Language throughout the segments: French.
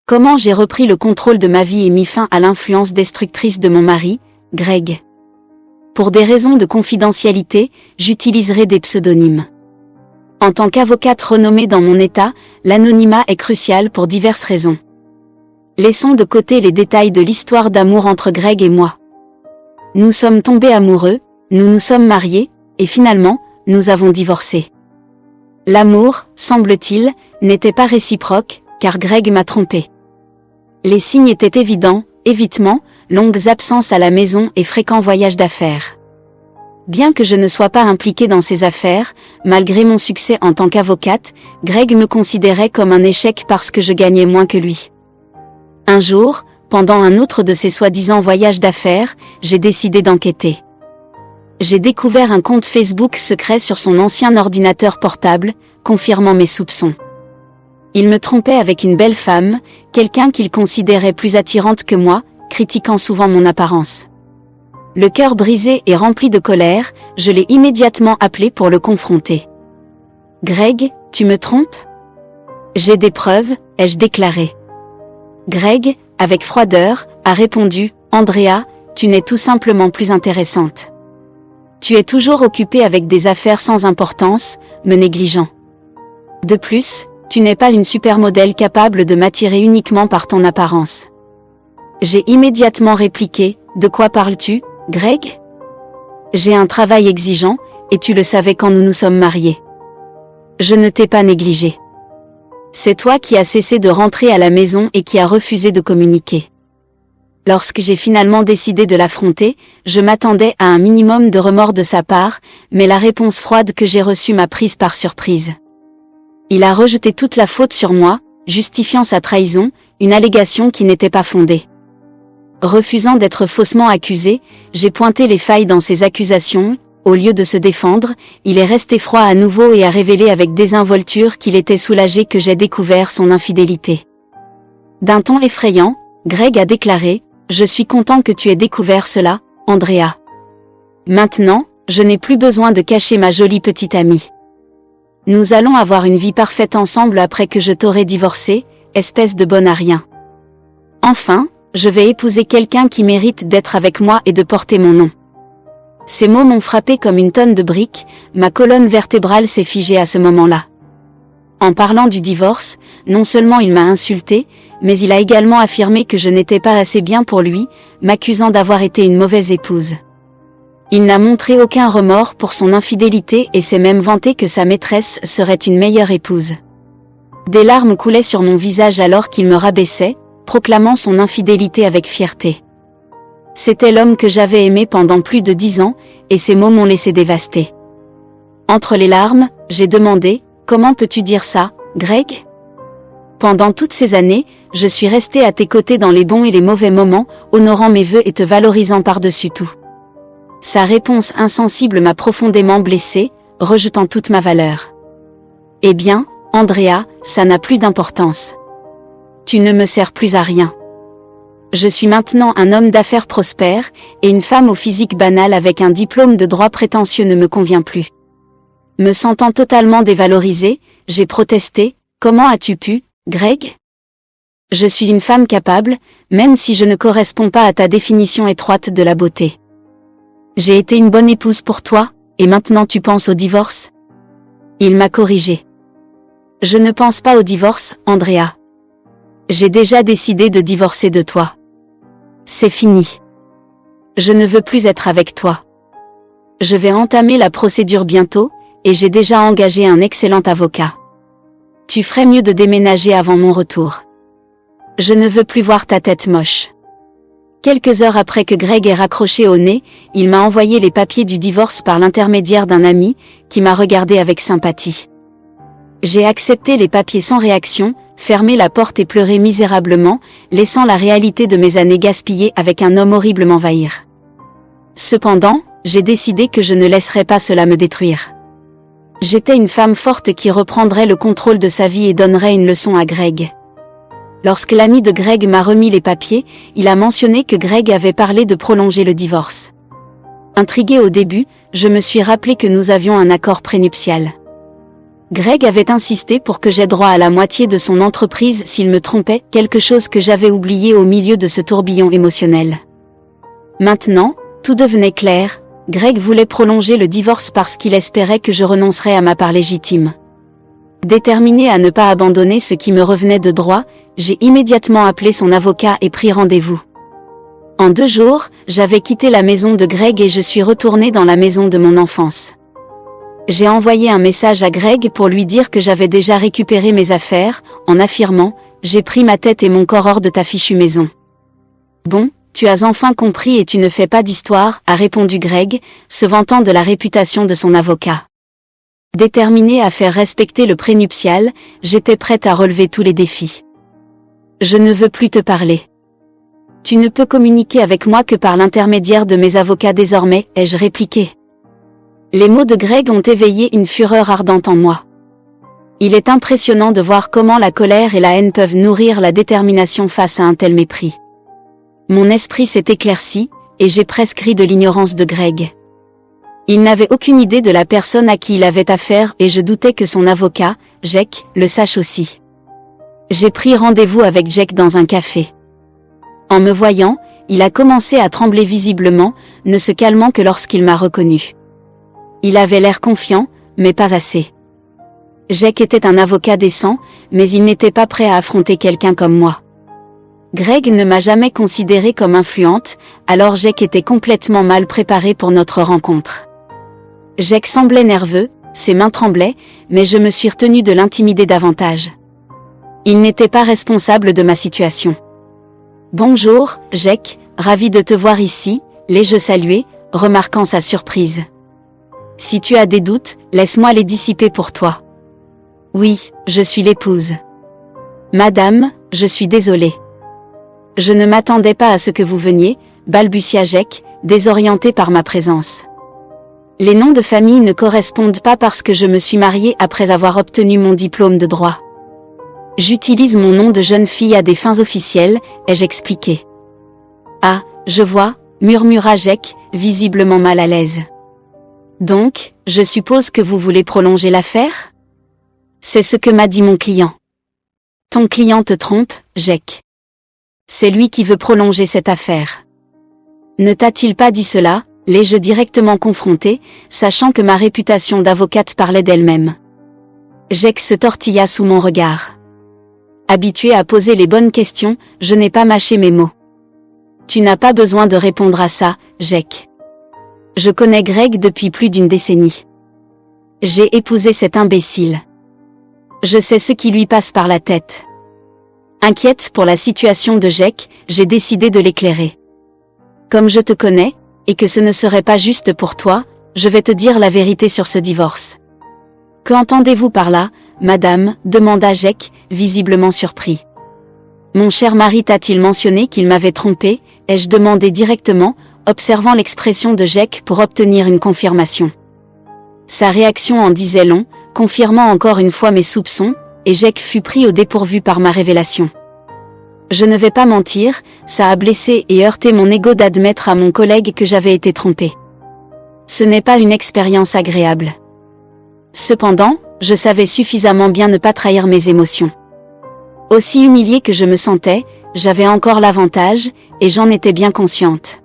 Comment j'ai repris le contrôle de ma vie et mis fin à l'influence destructrice de mon mari, Greg. Pour des raisons de confidentialité, j'utiliserai des pseudonymes. En tant qu'avocate renommée dans mon État, l'anonymat est crucial pour diverses raisons. Laissons de côté les détails de l'histoire d'amour entre Greg et moi. Nous sommes tombés amoureux, nous nous sommes mariés, et finalement, nous avons divorcé. L'amour, semble-t-il, n'était pas réciproque, car Greg m'a trompé. Les signes étaient évidents, évitement, longues absences à la maison et fréquents voyages d'affaires. Bien que je ne sois pas impliquée dans ses affaires, malgré mon succès en tant qu'avocate, Greg me considérait comme un échec parce que je gagnais moins que lui. Un jour, pendant un autre de ces soi-disant voyages d'affaires, j'ai décidé d'enquêter. J'ai découvert un compte Facebook secret sur son ancien ordinateur portable, confirmant mes soupçons. Il me trompait avec une belle femme, quelqu'un qu'il considérait plus attirante que moi, critiquant souvent mon apparence. Le cœur brisé et rempli de colère, je l'ai immédiatement appelé pour le confronter. « Greg, tu me trompes ? » « J'ai des preuves, ai-je déclaré. Greg, avec froideur, a répondu « Andrea, tu n'es tout simplement plus intéressante. Tu es toujours occupée avec des affaires sans importance, me négligeant. De plus, tu n'es pas une supermodèle capable de m'attirer uniquement par ton apparence. » J'ai immédiatement répliqué « De quoi parles-tu, Greg ? J'ai un travail exigeant, et tu le savais quand nous nous sommes mariés. Je ne t'ai pas négligé. C'est toi qui as cessé de rentrer à la maison et qui as refusé de communiquer. Lorsque j'ai finalement décidé de l'affronter, je m'attendais à un minimum de remords de sa part, mais la réponse froide que j'ai reçue m'a prise par surprise. Il a rejeté toute la faute sur moi, justifiant sa trahison, une allégation qui n'était pas fondée. Refusant d'être faussement accusé, j'ai pointé les failles dans ses accusations. Au lieu de se défendre, il est resté froid à nouveau et a révélé avec désinvolture qu'il était soulagé que j'ai découvert son infidélité. D'un ton effrayant, Greg a déclaré « Je suis content que tu aies découvert cela, Andrea. Maintenant, je n'ai plus besoin de cacher ma jolie petite amie. Nous allons avoir une vie parfaite ensemble après que je t'aurai divorcé, espèce de bonne à rien. Enfin, je vais épouser quelqu'un qui mérite d'être avec moi et de porter mon nom. » Ces mots m'ont frappé comme une tonne de briques, ma colonne vertébrale s'est figée à ce moment-là. En parlant du divorce, non seulement il m'a insulté, mais il a également affirmé que je n'étais pas assez bien pour lui, m'accusant d'avoir été une mauvaise épouse. Il n'a montré aucun remords pour son infidélité et s'est même vanté que sa maîtresse serait une meilleure épouse. Des larmes coulaient sur mon visage alors qu'il me rabaissait, proclamant son infidélité avec fierté. C'était l'homme que j'avais aimé pendant plus de 10 ans, et ces mots m'ont laissé dévastée. Entre les larmes, j'ai demandé « Comment peux-tu dire ça, Greg ? Pendant toutes ces années, je suis restée à tes côtés dans les bons et les mauvais moments, honorant mes vœux et te valorisant par-dessus tout. » Sa réponse insensible m'a profondément blessée, rejetant toute ma valeur. « Eh bien, Andrea, ça n'a plus d'importance. Tu ne me sers plus à rien. Je suis maintenant un homme d'affaires prospère, et une femme au physique banal avec un diplôme de droit prétentieux ne me convient plus. » Me sentant totalement dévalorisée, j'ai protesté « Comment as-tu pu, Greg ? Je suis une femme capable, même si je ne corresponds pas à ta définition étroite de la beauté. J'ai été une bonne épouse pour toi, et maintenant tu penses au divorce ? » Il m'a corrigé. « Je ne pense pas au divorce, Andrea. J'ai déjà décidé de divorcer de toi. C'est fini. Je ne veux plus être avec toi. Je vais entamer la procédure bientôt, et j'ai déjà engagé un excellent avocat. Tu ferais mieux de déménager avant mon retour. Je ne veux plus voir ta tête moche. » Quelques heures après que Greg ait raccroché au nez, il m'a envoyé les papiers du divorce par l'intermédiaire d'un ami, qui m'a regardé avec sympathie. J'ai accepté les papiers sans réaction, fermé la porte et pleuré misérablement, laissant la réalité de mes années gaspillées avec un homme horrible m'envahir. Cependant, j'ai décidé que je ne laisserais pas cela me détruire. J'étais une femme forte qui reprendrait le contrôle de sa vie et donnerait une leçon à Greg. Lorsque l'ami de Greg m'a remis les papiers, il a mentionné que Greg avait parlé de prolonger le divorce. Intriguée au début, je me suis rappelé que nous avions un accord prénuptial. Greg avait insisté pour que j'aie droit à la moitié de son entreprise s'il me trompait, quelque chose que j'avais oublié au milieu de ce tourbillon émotionnel. Maintenant, tout devenait clair, Greg voulait prolonger le divorce parce qu'il espérait que je renoncerais à ma part légitime. Déterminé à ne pas abandonner ce qui me revenait de droit, j'ai immédiatement appelé son avocat et pris rendez-vous. En 2 jours, j'avais quitté la maison de Greg et je suis retournée dans la maison de mon enfance. J'ai envoyé un message à Greg pour lui dire que j'avais déjà récupéré mes affaires, en affirmant « J'ai pris ma tête et mon corps hors de ta fichue maison ». Bon, tu as enfin compris et tu ne fais pas d'histoire, a répondu Greg, se vantant de la réputation de son avocat. Déterminé à faire respecter le prénuptial, j'étais prête à relever tous les défis. Je ne veux plus te parler. Tu ne peux communiquer avec moi que par l'intermédiaire de mes avocats désormais, ai-je répliqué. Les mots de Greg ont éveillé une fureur ardente en moi. Il est impressionnant de voir comment la colère et la haine peuvent nourrir la détermination face à un tel mépris. Mon esprit s'est éclairci, et j'ai presque ri de l'ignorance de Greg. Il n'avait aucune idée de la personne à qui il avait affaire et je doutais que son avocat, Jake, le sache aussi. J'ai pris rendez-vous avec Jake dans un café. En me voyant, il a commencé à trembler visiblement, ne se calmant que lorsqu'il m'a reconnu. Il avait l'air confiant, mais pas assez. Jake était un avocat décent, mais il n'était pas prêt à affronter quelqu'un comme moi. Greg ne m'a jamais considérée comme influente, alors Jake était complètement mal préparé pour notre rencontre. Jake semblait nerveux, ses mains tremblaient, mais je me suis retenue de l'intimider davantage. Il n'était pas responsable de ma situation. Bonjour, Jake, ravi de te voir ici, l'ai-je salué, remarquant sa surprise. Si tu as des doutes, laisse-moi les dissiper pour toi. Oui, je suis l'épouse. Madame, je suis désolée. Je ne m'attendais pas à ce que vous veniez, balbutia Jake, désorienté par ma présence. Les noms de famille ne correspondent pas parce que je me suis mariée après avoir obtenu mon diplôme de droit. J'utilise mon nom de jeune fille à des fins officielles, ai-je expliqué. Ah, je vois, murmura Jake, visiblement mal à l'aise. Donc, je suppose que vous voulez prolonger l'affaire ? C'est ce que m'a dit mon client. Ton client te trompe, Jake. C'est lui qui veut prolonger cette affaire. Ne t'a-t-il pas dit cela ? L'ai-je directement confronté, sachant que ma réputation d'avocate parlait d'elle-même. Jake se tortilla sous mon regard. Habitué à poser les bonnes questions, je n'ai pas mâché mes mots. Tu n'as pas besoin de répondre à ça, Jake. Je connais Greg depuis plus d'1 décennie. J'ai épousé cet imbécile. Je sais ce qui lui passe par la tête. Inquiète pour la situation de Jake, j'ai décidé de l'éclairer. Comme je te connais, et que ce ne serait pas juste pour toi, je vais te dire la vérité sur ce divorce. Qu'entendez-vous par là, madame ? Demanda Jake, visiblement surpris. Mon cher mari t'a-t-il mentionné qu'il m'avait trompé ? Ai-je demandé directement, observant l'expression de Jake pour obtenir une confirmation. Sa réaction en disait long, confirmant encore une fois mes soupçons, et Jake fut pris au dépourvu par ma révélation. Je ne vais pas mentir, ça a blessé et heurté mon ego d'admettre à mon collègue que j'avais été trompée. Ce n'est pas une expérience agréable. Cependant, je savais suffisamment bien ne pas trahir mes émotions. Aussi humiliée que je me sentais, j'avais encore l'avantage, et j'en étais bien consciente.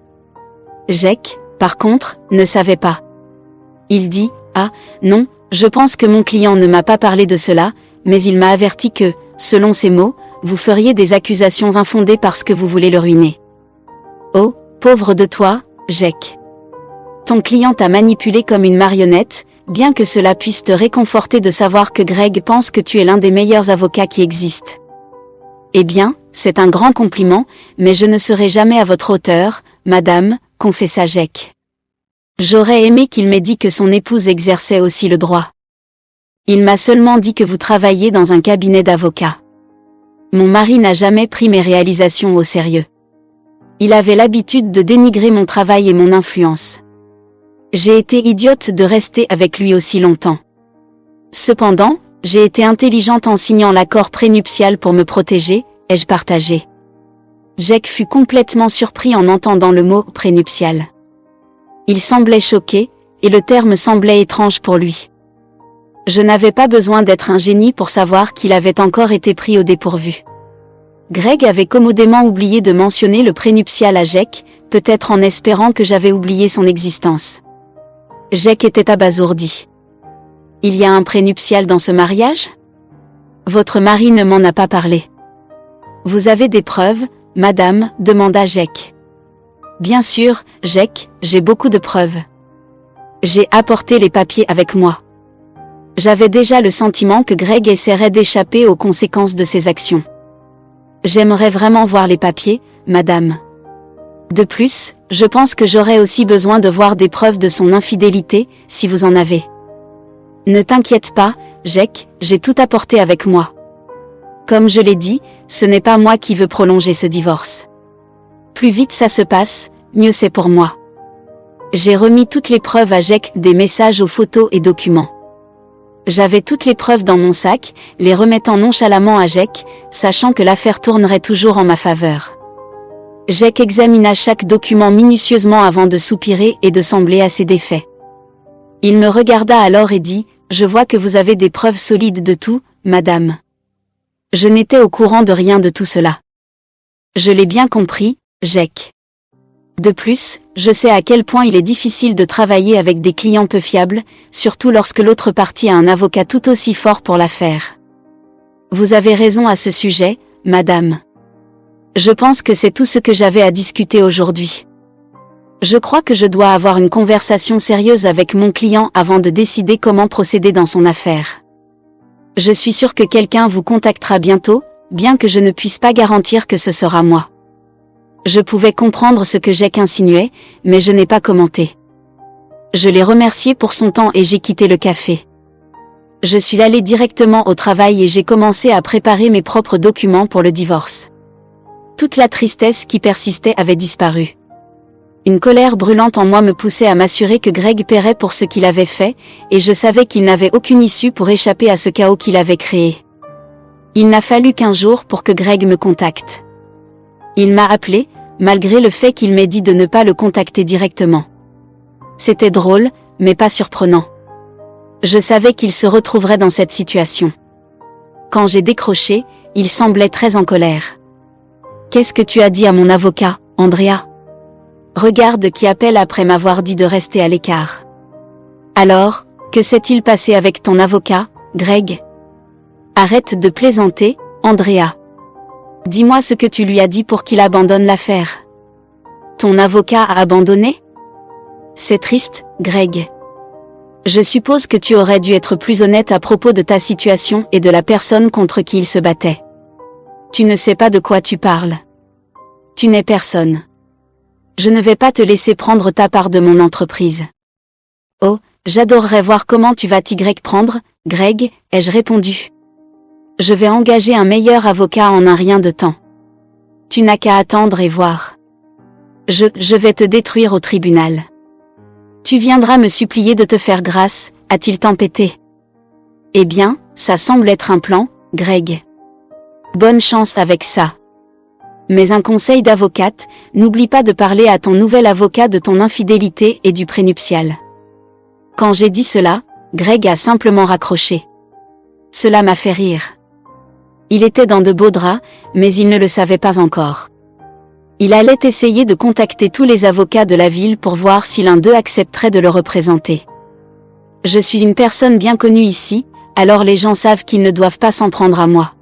Jake, par contre, ne savait pas. Il dit, « Ah, non, je pense que mon client ne m'a pas parlé de cela, mais il m'a averti que, selon ses mots, vous feriez des accusations infondées parce que vous voulez le ruiner. » Oh, pauvre de toi, Jake. Ton client t'a manipulé comme une marionnette, bien que cela puisse te réconforter de savoir que Greg pense que tu es l'un des meilleurs avocats qui existent. Eh bien, c'est un grand compliment, mais je ne serai jamais à votre hauteur, madame, confessa Jake. J'aurais aimé qu'il m'ait dit que son épouse exerçait aussi le droit. Il m'a seulement dit que vous travailliez dans un cabinet d'avocats. Mon mari n'a jamais pris mes réalisations au sérieux. Il avait l'habitude de dénigrer mon travail et mon influence. J'ai été idiote de rester avec lui aussi longtemps. Cependant, j'ai été intelligente en signant l'accord prénuptial pour me protéger, ai-je partagé. Jake fut complètement surpris en entendant le mot « prénuptial ». Il semblait choqué, et le terme semblait étrange pour lui. Je n'avais pas besoin d'être un génie pour savoir qu'il avait encore été pris au dépourvu. Greg avait commodément oublié de mentionner le prénuptial à Jake, peut-être en espérant que j'avais oublié son existence. Jake était abasourdi. Il y a un prénuptial dans ce mariage? Votre mari ne m'en a pas parlé. Vous avez des preuves, madame? Demanda Jake. Bien sûr, Jake, j'ai beaucoup de preuves. J'ai apporté les papiers avec moi. J'avais déjà le sentiment que Greg essaierait d'échapper aux conséquences de ses actions. J'aimerais vraiment voir les papiers, madame. De plus, je pense que j'aurais aussi besoin de voir des preuves de son infidélité, si vous en avez. Ne t'inquiète pas, Jake, j'ai tout apporté avec moi. Comme je l'ai dit, ce n'est pas moi qui veux prolonger ce divorce. Plus vite ça se passe, mieux c'est pour moi. J'ai remis toutes les preuves à Jake, des messages aux photos et documents. J'avais toutes les preuves dans mon sac, les remettant nonchalamment à Jake, sachant que l'affaire tournerait toujours en ma faveur. Jake examina chaque document minutieusement avant de soupirer et de sembler assez défait. Il me regarda alors et dit, « Je vois que vous avez des preuves solides de tout, madame. » Je n'étais au courant de rien de tout cela. Je l'ai bien compris, Jake. De plus, je sais à quel point il est difficile de travailler avec des clients peu fiables, surtout lorsque l'autre partie a un avocat tout aussi fort pour l'affaire. Vous avez raison à ce sujet, madame. Je pense que c'est tout ce que j'avais à discuter aujourd'hui. Je crois que je dois avoir une conversation sérieuse avec mon client avant de décider comment procéder dans son affaire. Je suis sûr que quelqu'un vous contactera bientôt, bien que je ne puisse pas garantir que ce sera moi. Je pouvais comprendre ce que Jake insinuait, mais je n'ai pas commenté. Je l'ai remercié pour son temps et j'ai quitté le café. Je suis allé directement au travail et j'ai commencé à préparer mes propres documents pour le divorce. Toute la tristesse qui persistait avait disparu. Une colère brûlante en moi me poussait à m'assurer que Greg paierait pour ce qu'il avait fait, et je savais qu'il n'avait aucune issue pour échapper à ce chaos qu'il avait créé. Il n'a fallu qu'1 jour pour que Greg me contacte. Il m'a appelé, malgré le fait qu'il m'ait dit de ne pas le contacter directement. C'était drôle, mais pas surprenant. Je savais qu'il se retrouverait dans cette situation. Quand j'ai décroché, il semblait très en colère. « Qu'est-ce que tu as dit à mon avocat, Andrea ? Regarde qui appelle après m'avoir dit de rester à l'écart. Alors, que s'est-il passé avec ton avocat, Greg ? Arrête de plaisanter, Andrea. Dis-moi ce que tu lui as dit pour qu'il abandonne l'affaire. Ton avocat a abandonné ? C'est triste, Greg. Je suppose que tu aurais dû être plus honnête à propos de ta situation et de la personne contre qui il se battait. Tu ne sais pas de quoi tu parles. Tu n'es personne. Je ne vais pas te laisser prendre ta part de mon entreprise. Oh, j'adorerais voir comment tu vas t'y prendre, Greg, ai-je répondu. Je vais engager un meilleur avocat en un rien de temps. Tu n'as qu'à attendre et voir. Je vais te détruire au tribunal. Tu viendras me supplier de te faire grâce, a-t-il tempêté. Eh bien, ça semble être un plan, Greg. Bonne chance avec ça. Mais un conseil d'avocate, n'oublie pas de parler à ton nouvel avocat de ton infidélité et du prénuptial. Quand j'ai dit cela, Greg a simplement raccroché. Cela m'a fait rire. Il était dans de beaux draps, mais il ne le savait pas encore. Il allait essayer de contacter tous les avocats de la ville pour voir si l'un d'eux accepterait de le représenter. Je suis une personne bien connue ici, alors les gens savent qu'ils ne doivent pas s'en prendre à moi.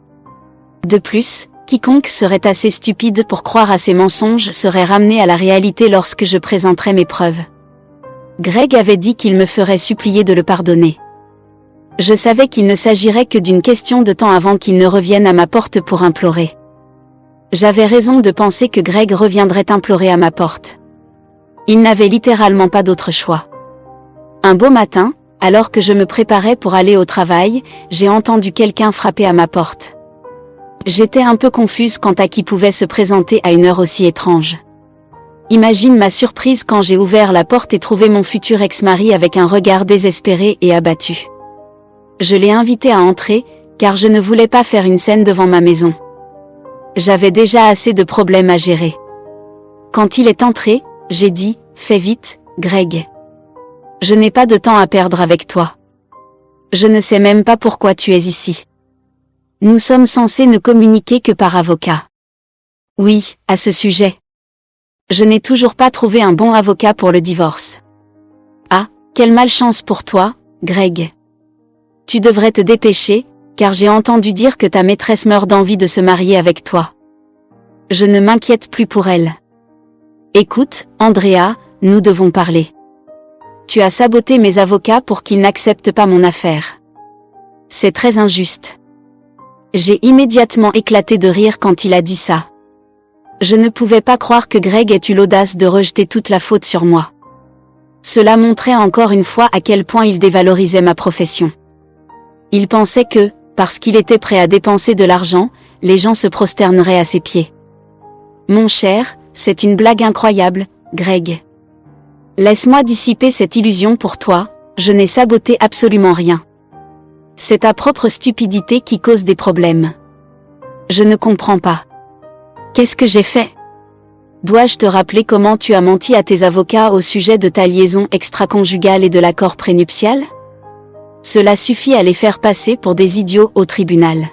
De plus, quiconque serait assez stupide pour croire à ces mensonges serait ramené à la réalité lorsque je présenterai mes preuves. Greg avait dit qu'il me ferait supplier de le pardonner. Je savais qu'il ne s'agirait que d'une question de temps avant qu'il ne revienne à ma porte pour implorer. J'avais raison de penser que Greg reviendrait implorer à ma porte. Il n'avait littéralement pas d'autre choix. Un beau matin, alors que je me préparais pour aller au travail, j'ai entendu quelqu'un frapper à ma porte. J'étais un peu confuse quant à qui pouvait se présenter à une heure aussi étrange. Imagine ma surprise quand j'ai ouvert la porte et trouvé mon futur ex-mari avec un regard désespéré et abattu. Je l'ai invité à entrer, car je ne voulais pas faire une scène devant ma maison. J'avais déjà assez de problèmes à gérer. Quand il est entré, j'ai dit, « Fais vite, Greg. Je n'ai pas de temps à perdre avec toi. » Je ne sais même pas pourquoi tu es ici. Nous sommes censés ne communiquer que par avocat. Oui, à ce sujet. Je n'ai toujours pas trouvé un bon avocat pour le divorce. Ah, quelle malchance pour toi, Greg. Tu devrais te dépêcher, car j'ai entendu dire que ta maîtresse meurt d'envie de se marier avec toi. Je ne m'inquiète plus pour elle. Écoute, Andrea, nous devons parler. Tu as saboté mes avocats pour qu'ils n'acceptent pas mon affaire. C'est très injuste. J'ai immédiatement éclaté de rire quand il a dit ça. Je ne pouvais pas croire que Greg ait eu l'audace de rejeter toute la faute sur moi. Cela montrait encore une fois à quel point il dévalorisait ma profession. Il pensait que, parce qu'il était prêt à dépenser de l'argent, les gens se prosterneraient à ses pieds. Mon cher, c'est une blague incroyable, Greg. Laisse-moi dissiper cette illusion pour toi, je n'ai saboté absolument rien. C'est ta propre stupidité qui cause des problèmes. Je ne comprends pas. Qu'est-ce que j'ai fait? Dois-je te rappeler comment tu as menti à tes avocats au sujet de ta liaison extra-conjugale et de l'accord prénuptial? Cela suffit à les faire passer pour des idiots au tribunal.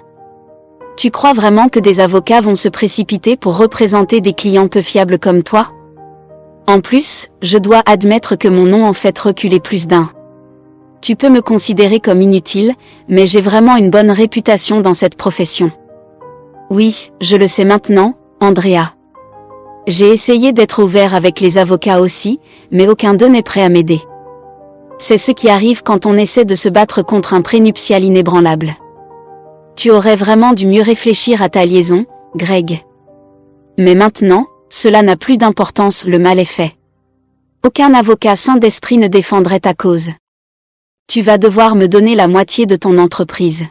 Tu crois vraiment que des avocats vont se précipiter pour représenter des clients peu fiables comme toi? En plus, je dois admettre que mon nom en fait reculer plus d'un. Tu peux me considérer comme inutile, mais j'ai vraiment une bonne réputation dans cette profession. Oui, je le sais maintenant, Andrea. J'ai essayé d'être ouvert avec les avocats aussi, mais aucun d'eux n'est prêt à m'aider. C'est ce qui arrive quand on essaie de se battre contre un prénuptial inébranlable. Tu aurais vraiment dû mieux réfléchir à ta liaison, Greg. Mais maintenant, cela n'a plus d'importance, le mal est fait. Aucun avocat sain d'esprit ne défendrait ta cause. Tu vas devoir me donner la moitié de ton entreprise.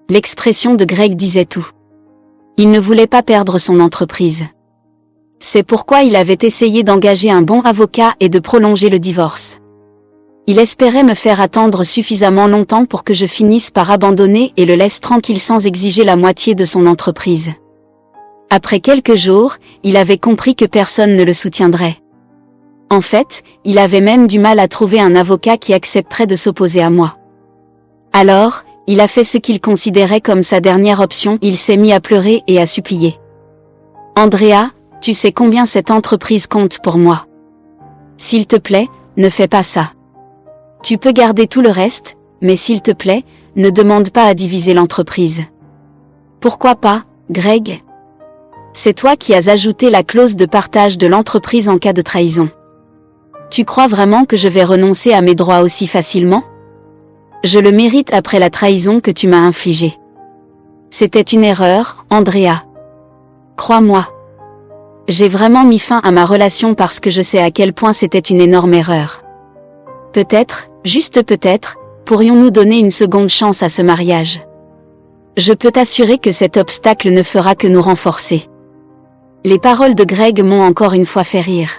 L'expression de Greg disait tout. Il ne voulait pas perdre son entreprise. C'est pourquoi il avait essayé d'engager un bon avocat et de prolonger le divorce. Il espérait me faire attendre suffisamment longtemps pour que je finisse par abandonner et le laisse tranquille sans exiger la moitié de son entreprise. Après quelques jours, il avait compris que personne ne le soutiendrait. En fait, il avait même du mal à trouver un avocat qui accepterait de s'opposer à moi. Alors, il a fait ce qu'il considérait comme sa dernière option, il s'est mis à pleurer et à supplier. Andrea, tu sais combien cette entreprise compte pour moi. S'il te plaît, ne fais pas ça. Tu peux garder tout le reste, mais s'il te plaît, ne demande pas à diviser l'entreprise. Pourquoi pas, Greg? C'est toi qui as ajouté la clause de partage de l'entreprise en cas de trahison. Tu crois vraiment que je vais renoncer à mes droits aussi facilement? Je le mérite après la trahison que tu m'as infligée. C'était une erreur, Andrea. Crois-moi. J'ai vraiment mis fin à ma relation parce que je sais à quel point c'était une énorme erreur. Peut-être, juste peut-être, pourrions-nous donner une seconde chance à ce mariage. Je peux t'assurer que cet obstacle ne fera que nous renforcer. Les paroles de Greg m'ont encore une fois fait rire.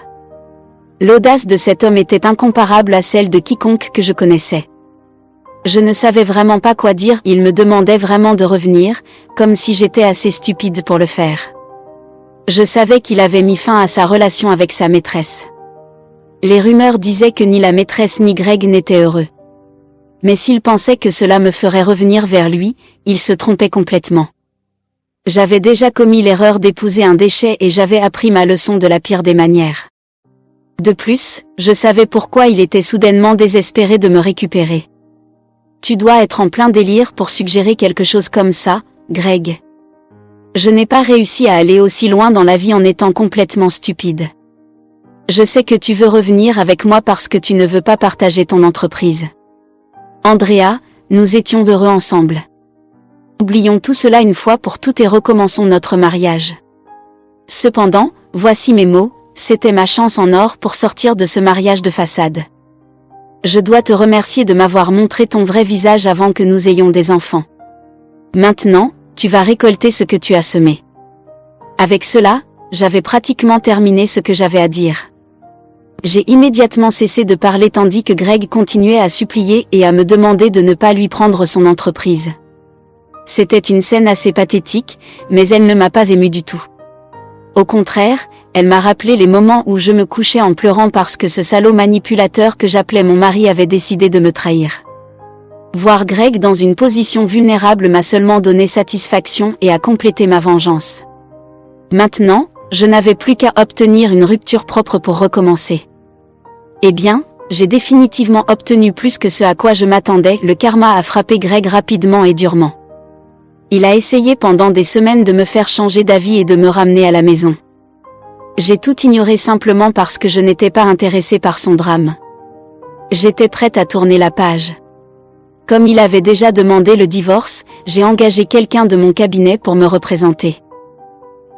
L'audace de cet homme était incomparable à celle de quiconque que je connaissais. Je ne savais vraiment pas quoi dire, il me demandait vraiment de revenir, comme si j'étais assez stupide pour le faire. Je savais qu'il avait mis fin à sa relation avec sa maîtresse. Les rumeurs disaient que ni la maîtresse ni Greg n'étaient heureux. Mais s'il pensait que cela me ferait revenir vers lui, il se trompait complètement. J'avais déjà commis l'erreur d'épouser un déchet et j'avais appris ma leçon de la pire des manières. De plus, je savais pourquoi il était soudainement désespéré de me récupérer. Tu dois être en plein délire pour suggérer quelque chose comme ça, Greg. Je n'ai pas réussi à aller aussi loin dans la vie en étant complètement stupide. Je sais que tu veux revenir avec moi parce que tu ne veux pas partager ton entreprise. Andrea, nous étions heureux ensemble. Oublions tout cela une fois pour toutes et recommençons notre mariage. Cependant, voici mes mots, c'était ma chance en or pour sortir de ce mariage de façade. Je dois te remercier de m'avoir montré ton vrai visage avant que nous ayons des enfants. Maintenant, tu vas récolter ce que tu as semé. Avec cela, j'avais pratiquement terminé ce que j'avais à dire. J'ai immédiatement cessé de parler tandis que Greg continuait à supplier et à me demander de ne pas lui prendre son entreprise. C'était une scène assez pathétique, mais elle ne m'a pas émue du tout. Au contraire, elle m'a rappelé les moments où je me couchais en pleurant parce que ce salaud manipulateur que j'appelais mon mari avait décidé de me trahir. Voir Greg dans une position vulnérable m'a seulement donné satisfaction et a complété ma vengeance. Maintenant, je n'avais plus qu'à obtenir une rupture propre pour recommencer. Eh bien, j'ai définitivement obtenu plus que ce à quoi je m'attendais. Le karma a frappé Greg rapidement et durement. Il a essayé pendant des semaines de me faire changer d'avis et de me ramener à la maison. J'ai tout ignoré simplement parce que je n'étais pas intéressée par son drame. J'étais prête à tourner la page. Comme il avait déjà demandé le divorce, j'ai engagé quelqu'un de mon cabinet pour me représenter.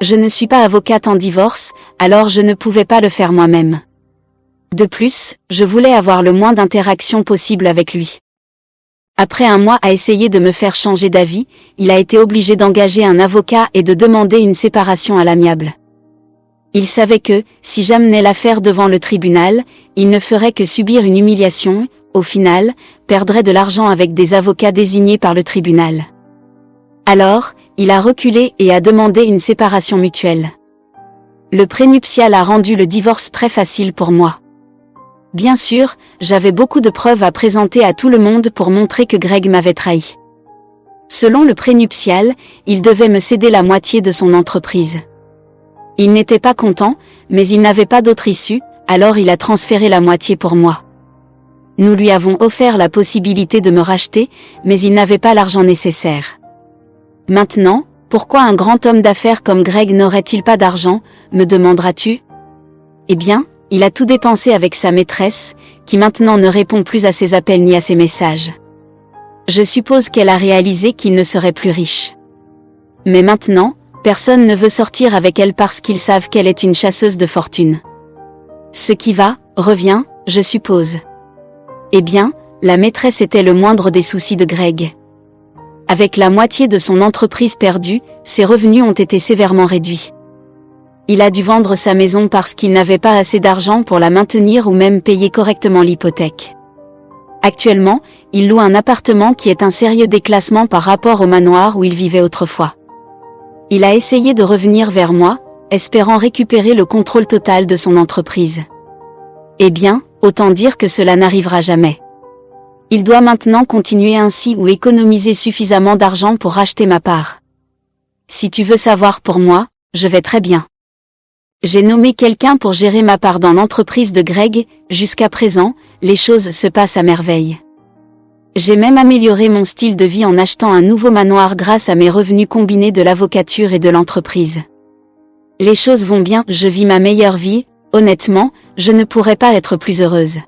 Je ne suis pas avocate en divorce, alors je ne pouvais pas le faire moi-même. De plus, je voulais avoir le moins d'interactions possible avec lui. Après un mois à essayer de me faire changer d'avis, il a été obligé d'engager un avocat et de demander une séparation à l'amiable. Il savait que, si j'amenais l'affaire devant le tribunal, il ne ferait que subir une humiliation, au final, perdrait de l'argent avec des avocats désignés par le tribunal. Alors, il a reculé et a demandé une séparation mutuelle. Le prénuptial a rendu le divorce très facile pour moi. Bien sûr, j'avais beaucoup de preuves à présenter à tout le monde pour montrer que Greg m'avait trahi. Selon le prénuptial, il devait me céder la moitié de son entreprise. Il n'était pas content, mais il n'avait pas d'autre issue, alors il a transféré la moitié pour moi. Nous lui avons offert la possibilité de me racheter, mais il n'avait pas l'argent nécessaire. Maintenant, pourquoi un grand homme d'affaires comme Greg n'aurait-il pas d'argent, me demanderas-tu? Eh bien, il a tout dépensé avec sa maîtresse, qui maintenant ne répond plus à ses appels ni à ses messages. Je suppose qu'elle a réalisé qu'il ne serait plus riche. Mais maintenant, personne ne veut sortir avec elle parce qu'ils savent qu'elle est une chasseuse de fortune. Ce qui va, revient, je suppose. Eh bien, la maîtresse était le moindre des soucis de Greg. Avec la moitié de son entreprise perdue, ses revenus ont été sévèrement réduits. Il a dû vendre sa maison parce qu'il n'avait pas assez d'argent pour la maintenir ou même payer correctement l'hypothèque. Actuellement, il loue un appartement qui est un sérieux déclassement par rapport au manoir où il vivait autrefois. Il a essayé de revenir vers moi, espérant récupérer le contrôle total de son entreprise. Eh bien, autant dire que cela n'arrivera jamais. Il doit maintenant continuer ainsi ou économiser suffisamment d'argent pour racheter ma part. Si tu veux savoir pour moi, je vais très bien. J'ai nommé quelqu'un pour gérer ma part dans l'entreprise de Greg, jusqu'à présent, les choses se passent à merveille. J'ai même amélioré mon style de vie en achetant un nouveau manoir grâce à mes revenus combinés de l'avocature et de l'entreprise. Les choses vont bien, je vis ma meilleure vie, honnêtement, je ne pourrais pas être plus heureuse.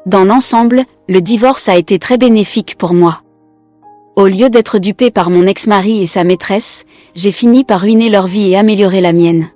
Dans l'ensemble, le divorce a été très bénéfique pour moi. Au lieu d'être dupée par mon ex-mari et sa maîtresse, j'ai fini par ruiner leur vie et améliorer la mienne.